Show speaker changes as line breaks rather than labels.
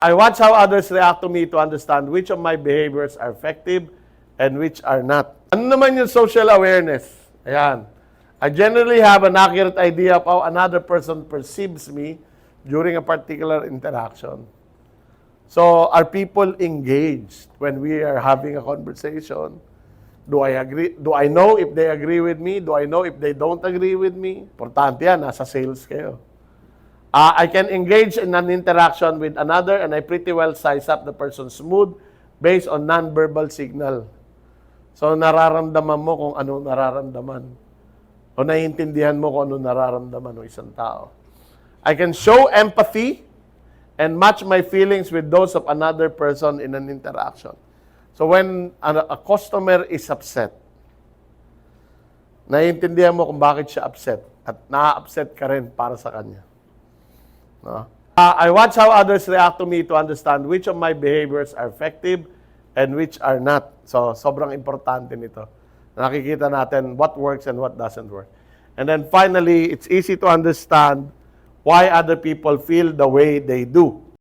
I watch how others react to me to understand which of my behaviors are effective and which are not. Ano naman yung social awareness? Ayan. I generally have an accurate idea of how another person perceives me during a particular interaction. So, are people engaged when we are having a conversation? Do I agree? Do I know if they agree with me? Do I know if they don't agree with me? Importante yan, nasa sales kayo. I can engage in an interaction with another and I pretty well size up the person's mood based on non-verbal signal. So, nararamdaman mo kung ano nararamdaman. O naiintindihan mo kung ano nararamdaman ng isang tao. I can show empathy and match my feelings with those of another person in an interaction. So, when a customer is upset, naiintindihan mo kung bakit siya upset at na-upset ka rin para sa kanya. No? I watch how others react to me to understand which of my behaviors are effective and which are not. So, sobrang importante nito. Nakikita natin what works and what doesn't work. And then finally, it's easy to understand why other people feel the way they do.